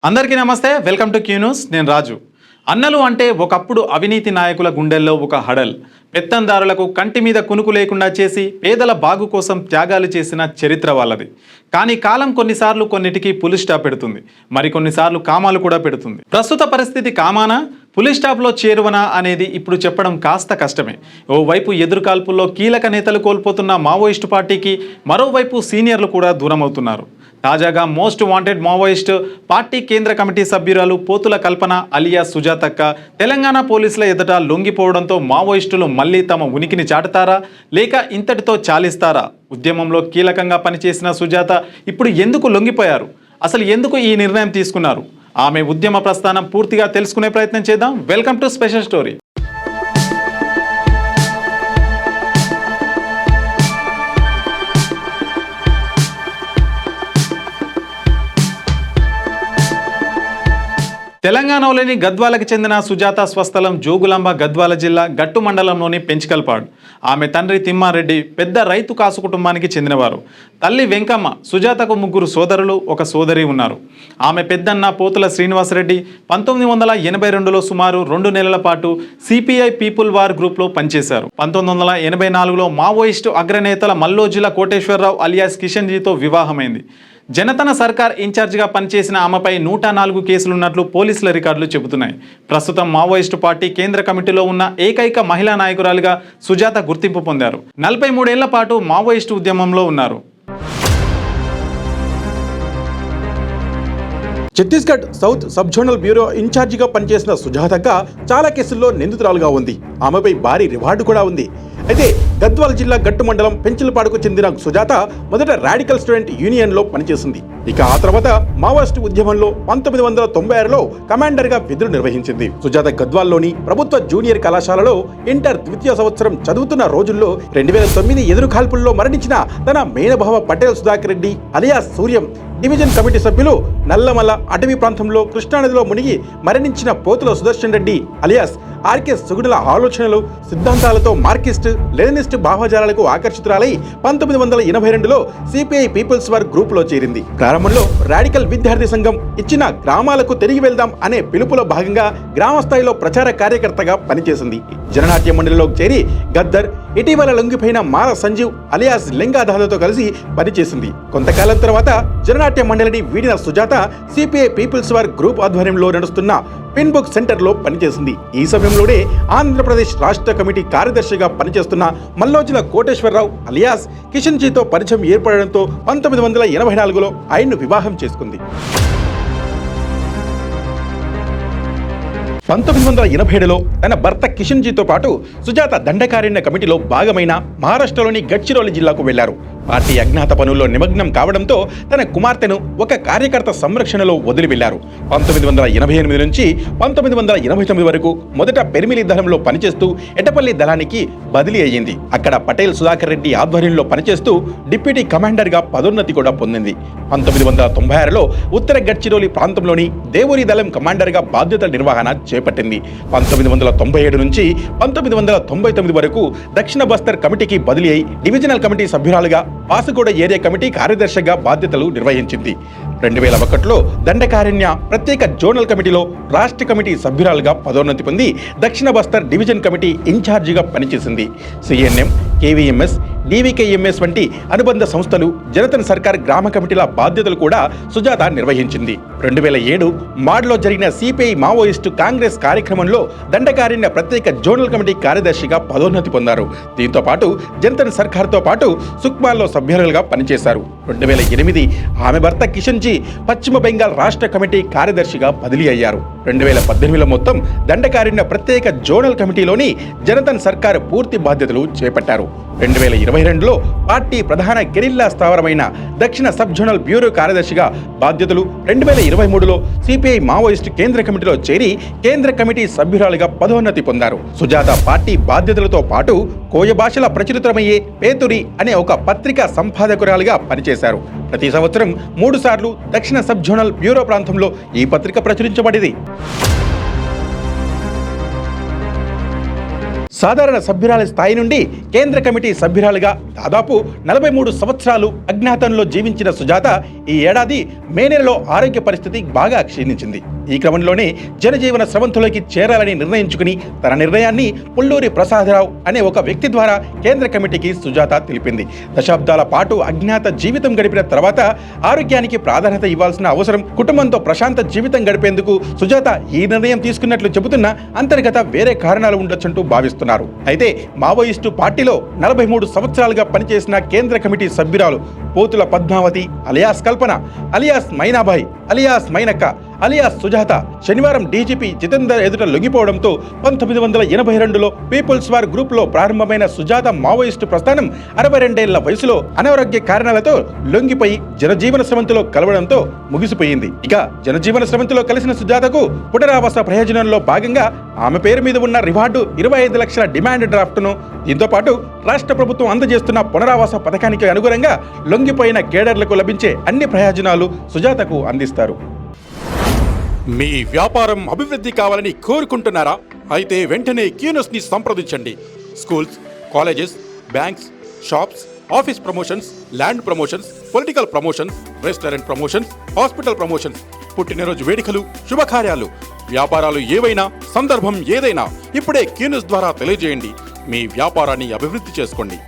అందరికీ నమస్తే. Welcome to Q news. నేను రాజు. అన్నలు అంటే ఒకప్పుడు అవినీతి నాయకుల గుండెల్లో ఒక హడల్. పెత్తందారులకు కంటి మీద కునుకు లేకుండా చేసి పేదల బాగు కోసం త్యాగాలు చేసిన చరిత్ర వాళ్ళది. కానీ కాలం కొన్నిసార్లు కొన్నిటికి పులి స్టాప్ పెడుతుంది, మరికొన్నిసార్లు కామాలు కూడా పెడుతుంది. ప్రస్తుత పరిస్థితి కామానా, పులి స్టాప్లో చేరువనా అనేది ఇప్పుడు చెప్పడం కాస్త కష్టమే. ఓవైపు ఎదురుకాల్పుల్లో కీలక నేతలు కోల్పోతున్న మావోయిస్టు పార్టీకి, మరోవైపు సీనియర్లు కూడా దూరమవుతున్నారు. తాజాగా మోస్ట్ వాంటెడ్ మావోయిస్ట్ పార్టీ కేంద్ర కమిటీ సభ్యురాలు పోతుల కల్పన అలియా సుజాతక్క తెలంగాణ పోలీసుల ఎదుట లొంగిపోవడంతో మావోయిస్టులు మళ్ళీ తమ ఉనికిని చాటుతారా, లేక ఇంతటితో చాలిస్తారా? ఉద్యమంలో కీలకంగా పనిచేసిన సుజాత ఇప్పుడు ఎందుకు లొంగిపోయారు? అసలు ఎందుకు ఈ నిర్ణయం తీసుకున్నారు? ఆమె ఉద్యమ ప్రస్థానం పూర్తిగా తెలుసుకునే ప్రయత్నం చేద్దాం. Welcome to special story. తెలంగాణలోని గద్వాలకు చెందిన సుజాత స్వస్థలం జోగులాంబ, గద్వాల జిల్లా గట్టు మండలంలోని పెంచికల్పాడు. ఆమె తండ్రి తిమ్మారెడ్డి పెద్ద రైతు కాసు కుటుంబానికి చెందినవారు. తల్లి వెంకమ్మ. సుజాతకు 3 సోదరులు, 1 సోదరి ఉన్నారు. ఆమె పెద్దన్న పోతుల శ్రీనివాసరెడ్డి 1982లో సుమారు 2 నెలల పాటు సిపిఐ పీపుల్ వార్ గ్రూప్లో పనిచేశారు. 1984లో మావోయిస్టు అగ్రనేతల మల్లోజుల కోటేశ్వరరావు అలియాస్ కిషన్జీతో వివాహమైంది. జనతన సర్కార్ ఇన్ఛార్జిగా పనిచేసిన ఆమెపై 104 కేసులున్నట్లు పోలీసుల రికార్డులు చెబుతున్నాయి. ప్రస్తుతం మావోయిస్టు పార్టీ కేంద్ర కమిటీలో ఉన్న ఏకైక మహిళా నాయకురాలిగా సుజాత గుర్తింపు పొందారు. 43 ఏళ్ల పాటు మావోయిస్టు ఉద్యమంలో ఉన్నారు. Chhattisgarh south sub zonal bureau ఇన్ఛార్జిగా పనిచేసిన సుజాతక్క చాలా కేసుల్లో నిందితురాలుగా ఉంది. ఆమెపై భారీ రివార్డు కూడా ఉంది. అయితే గద్వాల జిల్లా గట్టు మండలం పెంచిలపాడుకు చెందిన సుజాత మొదట రాడికల్ స్టూడెంట్ యూనియన్లో పనిచేసింది. ఇక ఆ తర్వాత మావోయిస్టు ఉద్యమంలో 1996లో కమాండర్గా విధులు నిర్వహించింది. సుజాత గద్వాల్లోని ప్రభుత్వ జూనియర్ కళాశాలలో ఇంటర్ ద్వితీయ సంవత్సరం చదువుతున్న రోజుల్లో 2009 ఎదురుకాల్పుల్లో మరణించిన తన మేనభావ Patel Sudhakar Reddy alias Suryam division committee సభ్యులు నల్లమల అటవీ ప్రాంతంలో కృష్ణానదిలో మునిగి మరణించిన పోతుల సుదర్శన్ రెడ్డి అలియాస్ ఆర్కే సుగుడుల ఆలోచనలు, సిద్ధాంతాలతో మార్కిస్ట్ లెనినిస్ట్ భావజాలాలకు ఆకర్షితురాలై 1982లో సిపిఐ పీపుల్స్ వార్ గ్రూప్ లో చేరింది. ప్రారంభంలో రాడికల్ విద్యార్థి సంఘం ఇచ్చిన గ్రామాలకు తిరిగి వెళ్దాం అనే పిలుపులో భాగంగా గ్రామ స్థాయిలో ప్రచార కార్యకర్తగా పనిచేసింది. జననాట్య మండలిలోకి చేరి గద్దర్, ఇటీవల లొంగిపోయిన మాల సంజీవ్ అలియాస్ లింగాధారతో కలిసి పనిచేసింది. కొంతకాలం తర్వాత జననాట్య మండలిని వీడిన Sujatha CPI People's War Group ఆధ్వర్యంలో నడుస్తున్న పిన్ బుక్ సెంటర్లో పనిచేసింది. ఈ సమయంలోనే ఆంధ్రప్రదేశ్ రాష్ట్ర కమిటీ కార్యదర్శిగా పనిచేస్తున్న మల్లోజుల కోటేశ్వరరావు అలియాస్ కిషన్జీతో పరిచయం ఏర్పడడంతో 1984లో ఆయన్ను వివాహం చేసుకుంది. 1987లో తన భర్త కిషన్జీతో పాటు సుజాత దండకారణ్య కమిటీలో భాగమైన మహారాష్ట్రలోని గడ్చిరోలి జిల్లాకు వెళ్లారు. పార్టీ అజ్ఞాత పనుల్లో నిమగ్నం కావడంతో తన కుమార్తెను ఒక కార్యకర్త సంరక్షణలో వదిలి వెళ్లారు. 1988 నుంచి 1989 వరకు మొదట పెరిమిలి దళంలో పనిచేస్తూ ఎటపల్లి దళానికి బదిలీ అయ్యింది. అక్కడ పటేల్ సుధాకర్ రెడ్డి ఆధ్వర్యంలో పనిచేస్తూ డిప్యూటీ కమాండర్గా పదోన్నతి కూడా పొందింది. 1996లో ఉత్తర గడ్చిరోలి ప్రాంతంలోని దేవురి దళం కమాండర్గా బాధ్యతల నిర్వహణ చేపట్టింది. 1997 నుంచి 1999 వరకు దక్షిణ బస్తర్ కమిటీకి బదిలీ అయి డివిజనల్ కమిటీ సభ్యురాలుగా పాసగూడ ఏరియా కమిటీ కార్యదర్శిగా బాధ్యతలు నిర్వహించింది. 2001లో దండకారణ్య ప్రత్యేక జోనల్ కమిటీలో రాష్ట్ర కమిటీ సభ్యురాలుగా పదోన్నతి పొంది దక్షిణ బస్తర్ డివిజన్ కమిటీ ఇన్ఛార్జిగా పనిచేసింది. సిఎన్ఎం, కేవీఎంఎస్, డివికేఎంఎస్ వంటి అనుబంధ సంస్థలు, జనతన్ సర్కార్ గ్రామ కమిటీల బాధ్యతలు కూడా సుజాత నిర్వహించింది. 2007 మాడ్లో జరిగిన సిపిఐ మావోయిస్టు కాంగ్రెస్ కార్యక్రమంలో దండకారణ్య ప్రత్యేక జోనల్ కమిటీ కార్యదర్శిగా పదోన్నతి పొందారు. దీంతో పాటు జనతన్ సర్కార్తో పాటు సుక్మాల్లో సభ్యులుగా పనిచేశారు. 2008 ఆమె భర్త కిషన్జీ పశ్చిమ బెంగాల్ రాష్ట్ర కమిటీ కార్యదర్శిగా బదిలీ అయ్యారు. 2018లో మొత్తం దండకారణ్య ప్రత్యేక జోనల్ కమిటీలోని జనతన్ సర్కార్ పూర్తి బాధ్యతలు చేపట్టారు. 2022లో పార్టీ ప్రధాన గెరిల్లా స్థావరమైన దక్షిణ సబ్ జోనల్ బ్యూరో కార్యదర్శిగా బాధ్యతలు, 2023లో సిపిఐ మావోయిస్టు కేంద్ర కమిటీలో చేరి కేంద్ర కమిటీ సభ్యురాలుగా పదోన్నతి పొందారు. సుజాత పార్టీ బాధ్యతలతో పాటు కోయ భాషల ప్రచురితమయ్యే పేతురి అనే ఒక పత్రికా సంపాదకురాలుగా పనిచేశారు. ప్రతి సంవత్సరం 3 సార్లు దక్షిణ సబ్ జోనల్ బ్యూరో ప్రాంతంలో ఈ పత్రిక ప్రచురించబడింది. సాధారణ సభ్యురాలి స్థాయి నుండి కేంద్ర కమిటీ సభ్యురాలుగా దాదాపు 43 సంవత్సరాలు అజ్ఞాతంలో జీవించిన సుజాత ఈ ఏడాది మే నెలలో ఆరోగ్య పరిస్థితి బాగా క్షీణించింది. ఈ క్రమంలోనే జనజీవన స్రవంతిలోకి చేరాలని నిర్ణయించుకుని తన నిర్ణయాన్ని పుల్లూరి ప్రసాదరావు అనే ఒక వ్యక్తి ద్వారా కేంద్ర కమిటీకి సుజాత తెలిపింది. దశాబ్దాల పాటు అజ్ఞాత జీవితం గడిపిన తర్వాత ఆరోగ్యానికి ప్రాధాన్యత ఇవ్వాల్సిన అవసరం, కుటుంబంతో ప్రశాంత జీవితం గడిపేందుకు సుజాత ఈ నిర్ణయం తీసుకున్నట్లు చెబుతున్నా అంతర్గత వేరే కారణాలు ఉండొచ్చంటూ భావిస్తున్నారు. అయితే మావోయిస్టు పార్టీలో 43 సంవత్సరాలుగా పనిచేసిన కేంద్ర కమిటీ సభ్యురాలు పోతుల పద్మావతి అలియాస్ కల్పన అలియాస్ మైనాభాయ్ అలియాస్ మైనక్క అలియాస్ సుజాత శనివారం డీజీపీ జితేందర్ ఎదుట లొంగిపోవడంతో 1982లో పీపుల్స్ వార్ గ్రూప్ లో ప్రారంభమైన సుజాత మావోయిస్టు ప్రస్థానం 62 వయసులో అనారోగ్య కారణాలతో లొంగిపోయి జనజీవన స్రవంతిలో కలవడంతో ముగిసిపోయింది. ఇక జనజీవన స్రవంతిలో కలిసిన సుజాతకు పునరావాస ప్రయోజనంలో భాగంగా ఆమె పేరు మీద ఉన్న రివార్డు 25 లక్షల డిమాండ్ డ్రాఫ్ట్ను, దీంతో పాటు రాష్ట్ర ప్రభుత్వం అందజేస్తున్న పునరావాస పథకానికి అనుగుణంగా లొంగిపోయిన కేడర్లకు లభించే అన్ని ప్రయోజనాలు సుజాతకు అందిస్తారు. మీ వ్యాపారం అభివృద్ధి కావాలని కోరుకుంటున్నారా? అయితే వెంటనే క్యూనోస్ని సంప్రదించండి. Schools, colleges, banks, shops, office promotions, land promotions, political promotions, restaurant promotions, hospital promotions, పుట్టినరోజు వేడుకలు, శుభకార్యాలు, వ్యాపారాలు ఏవైనా, సందర్భం ఏదైనా ఇప్పుడే క్యూనోస్ ద్వారా తెలియజేయండి. మీ వ్యాపారాన్ని అభివృద్ధి చేసుకోండి.